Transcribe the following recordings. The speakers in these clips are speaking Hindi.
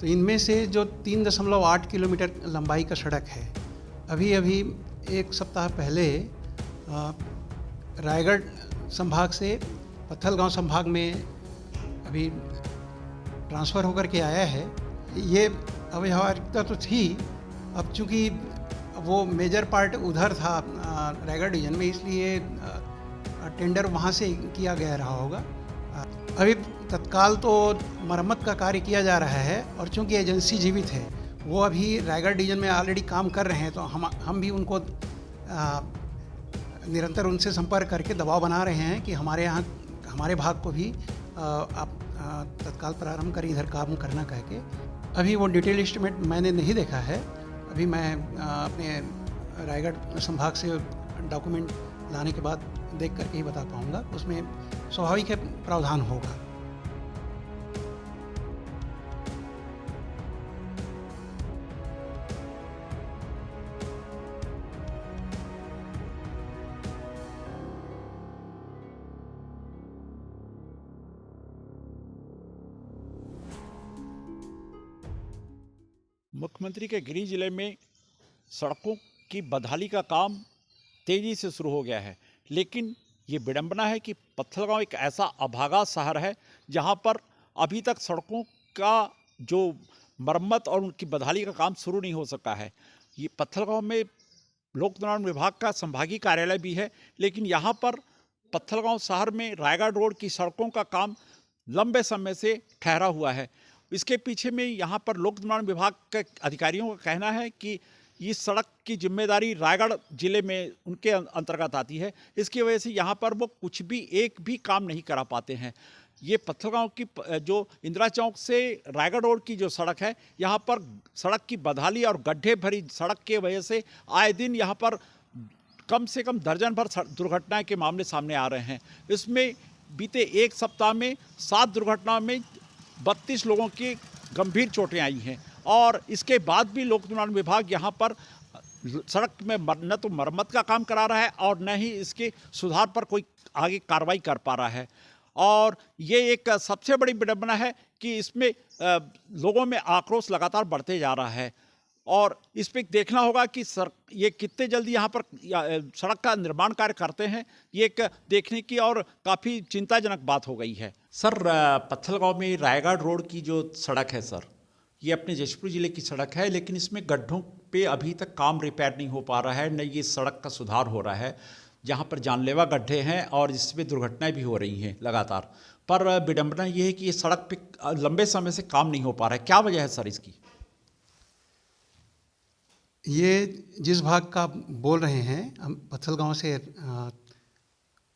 तो इनमें से जो 3.8 किलोमीटर लंबाई का सड़क है, अभी अभी एक सप्ताह पहले रायगढ़ संभाग से पत्थलगांव संभाग में अभी ट्रांसफ़र होकर के आया है। ये अव्यावहारिकता तो थी, अब चूँकि वो मेजर पार्ट उधर था रायगढ़ डिवीज़न में, इसलिए टेंडर वहाँ से किया गया रहा होगा। अभी तत्काल तो मरम्मत का कार्य किया जा रहा है, और चूँकि एजेंसी जीवित है, वो अभी रायगढ़ डिवीज़न में ऑलरेडी काम कर रहे हैं, तो हम भी उनको निरंतर उनसे संपर्क करके दबाव बना रहे हैं कि हमारे यहाँ हमारे भाग को भी आप तत्काल प्रारंभ करें इधर काम करना कह के। अभी वो डिटेल एस्टीमेट मैंने नहीं देखा है, अभी मैं अपने रायगढ़ संभाग से डॉक्यूमेंट लाने के बाद देख करके ही बता पाऊँगा। उसमें स्वाभाविक है प्रावधान होगा। मुख्यमंत्री के गृह जिले में सड़कों की बदहाली का काम तेजी से शुरू हो गया है, लेकिन ये विडंबना है कि पत्थलगांव एक ऐसा अभागा शहर है जहां पर अभी तक सड़कों का जो मरम्मत और उनकी बदहाली का काम शुरू नहीं हो सका है। ये पत्थलगांव में लोक निर्माण विभाग का संभागीय कार्यालय भी है, लेकिन यहाँ पर पत्थलगांव शहर में रायगढ़ रोड की सड़कों का काम लंबे समय से ठहरा हुआ है। इसके पीछे में यहाँ पर लोक निर्माण विभाग के अधिकारियों का कहना है कि इस सड़क की जिम्मेदारी रायगढ़ जिले में उनके अंतर्गत आती है। इसकी वजह से यहाँ पर वो कुछ भी एक भी काम नहीं करा पाते हैं। ये पत्थलगांव की जो इंदिरा चौक से रायगढ़ रोड की जो सड़क है, यहाँ पर सड़क की बदहाली और गड्ढे भरी सड़क के वजह से आए दिन यहाँ पर कम से कम दर्जन भर दुर्घटनाएं के मामले सामने आ रहे हैं। इसमें बीते एक सप्ताह में 7 दुर्घटनाओं में 32 लोगों की गंभीर चोटें आई हैं, और इसके बाद भी लोक निर्माण विभाग यहाँ पर सड़क में न तो मरम्मत का काम करा रहा है और न ही इसके सुधार पर कोई आगे कार्रवाई कर पा रहा है। और ये एक सबसे बड़ी विडंबना है कि इसमें लोगों में आक्रोश लगातार बढ़ते जा रहा है, और इस पर देखना होगा कि ये कितने जल्दी यहाँ पर सड़क का निर्माण कार्य करते हैं। ये एक देखने की और काफ़ी चिंताजनक बात हो गई है। सर, पत्थलगांव में रायगढ़ रोड की जो सड़क है सर, ये अपने जशपुर ज़िले की सड़क है, लेकिन इसमें गड्ढों पे अभी तक काम रिपेयर नहीं हो पा रहा है, न ये सड़क का सुधार हो रहा है। जहाँ पर जानलेवा गड्ढे हैं और इसमें दुर्घटनाएं भी हो रही हैं लगातार। पर विडंबना ये है कि ये सड़क पे लंबे समय से काम नहीं हो पा रहा है। क्या वजह है सर इसकी? ये जिस भाग का बोल रहे हैं, हम पत्थलगांव से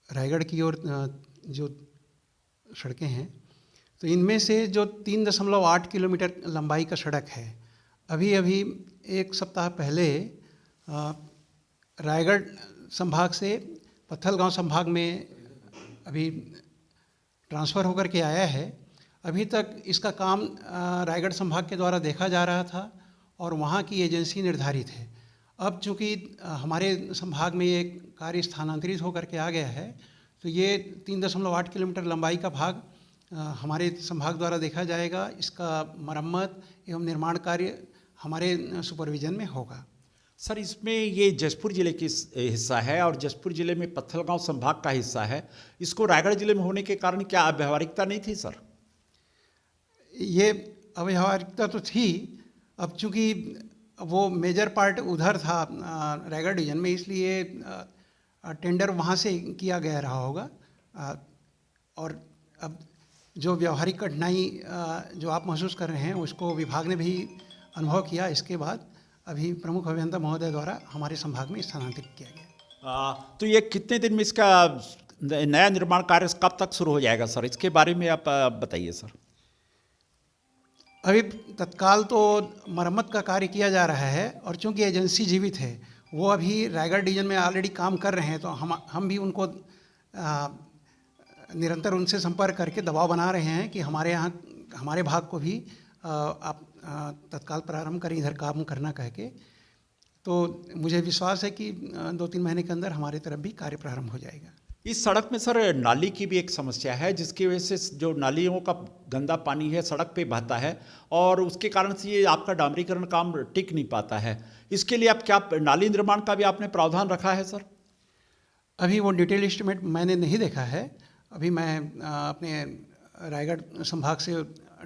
रायगढ़ की ओर जो सड़कें हैं, तो इनमें से जो 3.8 किलोमीटर लंबाई का सड़क है, अभी अभी एक सप्ताह पहले रायगढ़ संभाग से पत्थलगांव संभाग में अभी ट्रांसफ़र होकर के आया है। अभी तक इसका काम रायगढ़ संभाग के द्वारा देखा जा रहा था और वहाँ की एजेंसी निर्धारित है। अब चूँकि हमारे संभाग में ये कार्य स्थानांतरित होकर के आ गया है, तो ये 3.8 किलोमीटर लंबाई का भाग हमारे संभाग द्वारा देखा जाएगा। इसका मरम्मत एवं निर्माण कार्य हमारे सुपरविजन में होगा। सर, इसमें ये जशपुर ज़िले की हिस्सा है और जशपुर ज़िले में पत्थलगांव संभाग का हिस्सा है। इसको रायगढ़ ज़िले में होने के कारण क्या अव्यावहारिकता नहीं थी सर? ये अव्यावहारिकता तो थी, अब चूँकि वो मेजर पार्ट उधर था रायगढ़ डिवीज़न में, इसलिए टेंडर वहाँ से किया गया रहा होगा। और अब जो व्यावहारिक कठिनाई जो आप महसूस कर रहे हैं, उसको विभाग ने भी अनुभव किया। इसके बाद अभी प्रमुख अभियंता महोदय द्वारा हमारे संभाग में स्थानांतरित किया गया। तो ये कितने दिन में इसका नया निर्माण कार्य कब तक शुरू हो जाएगा सर? इसके बारे में आप बताइए सर। अभी तत्काल तो मरम्मत का कार्य किया जा रहा है, और चूँकि एजेंसी जीवित है, वो अभी रायगढ़ डिवीज़न में ऑलरेडी काम कर रहे हैं, तो हम भी उनको निरंतर उनसे संपर्क करके दबाव बना रहे हैं कि हमारे यहाँ हमारे भाग को भी आप तत्काल प्रारंभ करें इधर काम करना कह के। तो मुझे विश्वास है कि 2-3 महीने के अंदर हमारे तरफ भी कार्य प्रारंभ हो जाएगा। इस सड़क में सर नाली की भी एक समस्या है, जिसकी वजह से जो नालियों का गंदा पानी है सड़क पे बहता है और उसके कारण से ये आपका डामरीकरण काम टिक नहीं पाता है। इसके लिए आप क्या नाली निर्माण का भी आपने प्रावधान रखा है सर? अभी वो डिटेल एस्टिमेट मैंने नहीं देखा है। अभी मैं अपने रायगढ़ संभाग से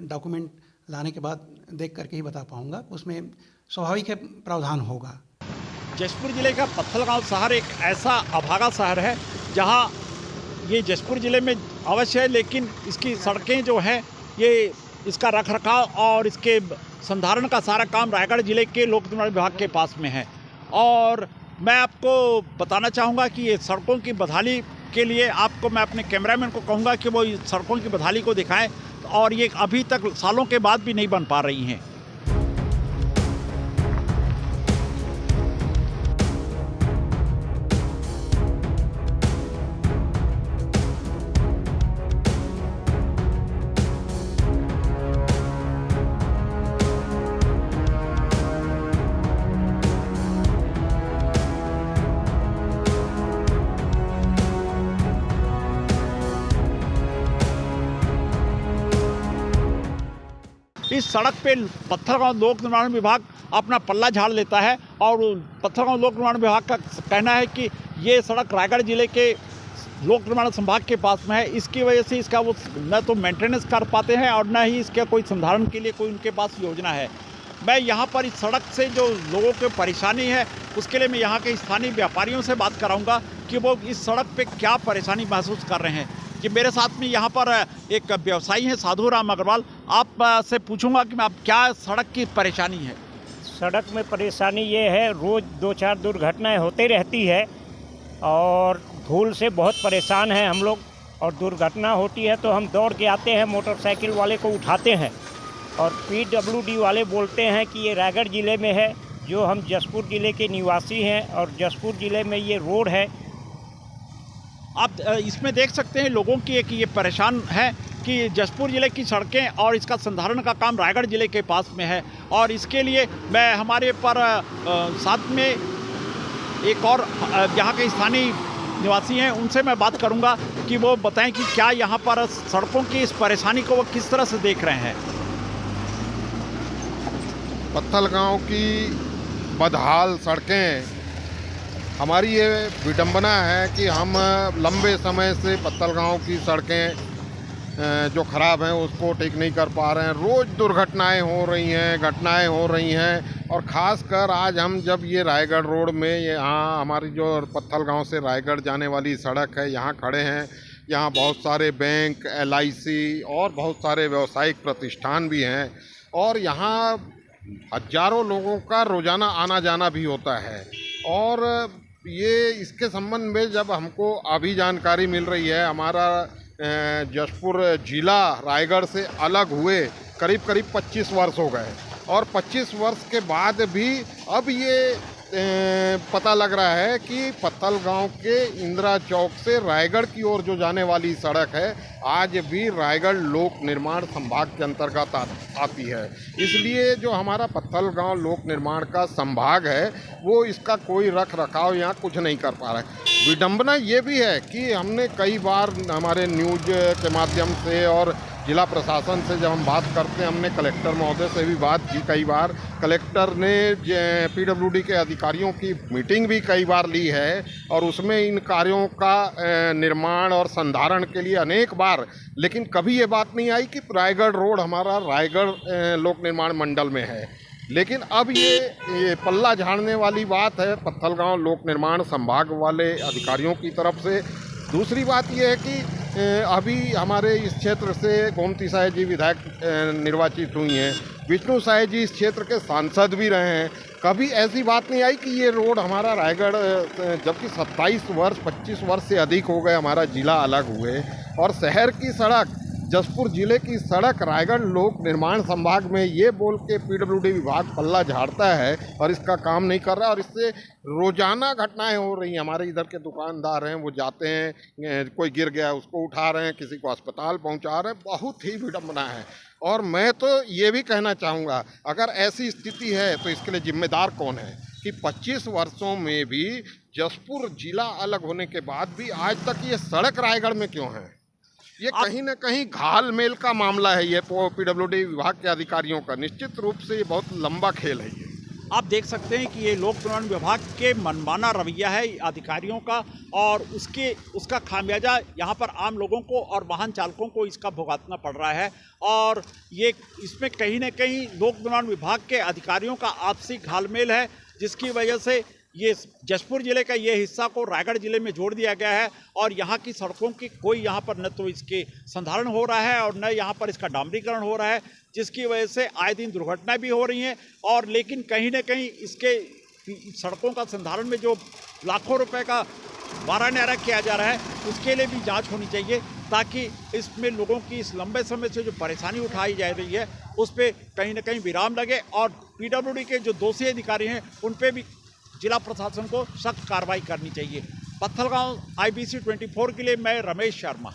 डॉक्यूमेंट लाने के बाद देख करके ही बता पाऊँगा। उसमें स्वाभाविक है प्रावधान होगा। जशपुर जिले का पत्थलगांव शहर एक ऐसा अभागा शहर है जहां ये जशपुर जिले में अवश्य है, लेकिन इसकी सड़कें जो हैं ये इसका रखरखाव और इसके संधारण का सारा काम रायगढ़ जिले के लोक निर्माण विभाग के पास में है। और मैं आपको बताना चाहूँगा कि ये सड़कों की बहाली के लिए मैं अपने कैमरामैन को कहूँगा कि वो इस सड़कों की बहाली को दिखाएं, और ये अभी तक सालों के बाद भी नहीं बन पा रही हैं। इस सड़क पे पत्थलगांव लोक निर्माण विभाग अपना पल्ला झाड़ लेता है और पत्थलगांव लोक निर्माण विभाग का कहना है कि ये सड़क रायगढ़ जिले के लोक निर्माण संभाग के पास में है। इसकी वजह से इसका वो न तो मेंटेनेंस कर पाते हैं और न ही इसका कोई संधारण के लिए कोई उनके पास योजना है। मैं यहाँ पर इस सड़क से जो लोगों को परेशानी है उसके लिए मैं यहाँ के स्थानीय व्यापारियों से बात कराऊँगा कि वो इस सड़क पर क्या परेशानी महसूस कर रहे हैं। कि मेरे साथ में यहाँ पर एक व्यवसायी हैं साधु राम अग्रवाल, आप से पूछूंगा कि आप क्या सड़क की परेशानी है? सड़क में परेशानी ये है, रोज़ 2-4 दुर्घटनाएं होती रहती है और धूल से बहुत परेशान हैं हम लोग। और दुर्घटना होती है तो हम दौड़ के आते हैं, मोटरसाइकिल वाले को उठाते हैं और PWD वाले बोलते हैं कि ये रायगढ़ ज़िले में है, जो हम जशपुर ज़िले के निवासी हैं और जशपुर ज़िले में ये रोड है। आप इसमें देख सकते हैं लोगों की एक ये परेशान है कि जशपुर ज़िले की सड़कें और इसका संधारण का काम रायगढ़ ज़िले के पास में है। और इसके लिए मैं हमारे पर साथ में एक और यहाँ के स्थानीय निवासी हैं, उनसे मैं बात करूँगा कि वो बताएं कि क्या यहाँ पर सड़कों की इस परेशानी को वो किस तरह से देख रहे हैं। पत्थलगांव की बदहाल सड़कें, हमारी ये विडंबना है कि हम लंबे समय से पत्थलगांव की सड़कें जो ख़राब हैं उसको ठीक नहीं कर पा रहे हैं। रोज़ दुर्घटनाएं हो रही हैं, घटनाएं हो रही हैं। और ख़ासकर आज हम जब ये रायगढ़ रोड में यहाँ हमारी जो पत्थलगांव से रायगढ़ जाने वाली सड़क है यहाँ खड़े हैं। यहाँ बहुत सारे बैंक, LIC और बहुत सारे व्यावसायिक प्रतिष्ठान भी हैं और यहाँ हज़ारों लोगों का रोज़ाना आना जाना भी होता है। और ये इसके संबंध में जब हमको अभी जानकारी मिल रही है, हमारा जशपुर जिला रायगढ़ से अलग हुए करीब 25 वर्ष हो गए और 25 वर्ष के बाद भी अब ये पता लग रहा है कि पत्थलगांव के इंदिरा चौक से रायगढ़ की ओर जो जाने वाली सड़क है आज भी रायगढ़ लोक निर्माण संभाग के अंतर्गत आती है। इसलिए जो हमारा पत्थलगांव लोक निर्माण का संभाग है वो इसका कोई रख रखाव यहाँ कुछ नहीं कर पा रहा है। विडंबना ये भी है कि हमने कई बार हमारे न्यूज के माध्यम से और जिला प्रशासन से जब हम बात करते हैं, हमने कलेक्टर महोदय से भी बात की कई बार। कलेक्टर ने PWD के अधिकारियों की मीटिंग भी कई बार ली है और उसमें इन कार्यों का निर्माण और संधारण के लिए अनेक बार, लेकिन कभी ये बात नहीं आई कि रायगढ़ रोड हमारा रायगढ़ लोक निर्माण मंडल में है। लेकिन अब ये पल्ला झाड़ने वाली बात है पत्थलगांव लोक निर्माण संभाग वाले अधिकारियों की तरफ से। दूसरी बात यह है कि अभी हमारे इस क्षेत्र से गोमती साय जी विधायक निर्वाचित हुई हैं, विष्णु साय जी इस क्षेत्र के सांसद भी रहे हैं। कभी ऐसी बात नहीं आई कि ये रोड हमारा रायगढ़, जबकि 27 वर्ष 25 वर्ष से अधिक हो गए हमारा ज़िला अलग हुए और शहर की सड़क, जशपुर ज़िले की सड़क रायगढ़ लोक निर्माण संभाग में ये बोल के PWD विभाग पल्ला झाड़ता है और इसका काम नहीं कर रहा। और इससे रोज़ाना घटनाएं हो रही हैं। हमारे इधर के दुकानदार हैं, वो जाते हैं, कोई गिर गया उसको उठा रहे हैं, किसी को अस्पताल पहुंचा रहे हैं। बहुत ही विडंबना है। और मैं तो ये भी कहना चाहूँगा, अगर ऐसी स्थिति है तो इसके लिए जिम्मेदार कौन है? कि 25 वर्षों में भी जसपुर जिला अलग होने के बाद भी आज तक ये सड़क रायगढ़ में क्यों है? ये कहीं ना कहीं घालमेल का मामला है। ये पीडब्ल्यूडी विभाग के अधिकारियों का निश्चित रूप से ये बहुत लंबा खेल है। ये आप देख सकते हैं कि ये लोक निर्माण विभाग के मनमाना रवैया है अधिकारियों का, और उसका खामियाजा यहाँ पर आम लोगों को और वाहन चालकों को इसका भुगतना पड़ रहा है। और ये इसमें कहीं ना कहीं लोक निर्माण विभाग के अधिकारियों का आपसी घालमेल है, जिसकी वजह से ये जसपुर जिले का ये हिस्सा को रायगढ़ जिले में जोड़ दिया गया है। और यहाँ की सड़कों की कोई यहाँ पर न तो इसके संधारण हो रहा है और न यहाँ पर इसका डामरीकरण हो रहा है, जिसकी वजह से आए दिन दुर्घटनाएं भी हो रही हैं। और लेकिन कहीं ना कहीं इसके सड़कों का संधारण में जो लाखों रुपए का वारा न्यारा किया जा रहा है, उसके लिए भी जांच होनी चाहिए, ताकि इसमें लोगों की इस लंबे समय से जो परेशानी उठाई जा रही है उस पर कहीं ना कहीं विराम लगे। और पीडब्ल्यूडी के जो दोषी अधिकारी हैं उन पर भी जिला प्रशासन को सख्त कार्रवाई करनी चाहिए। पत्थलगांव IBC 24 के लिए मैं रमेश शर्मा।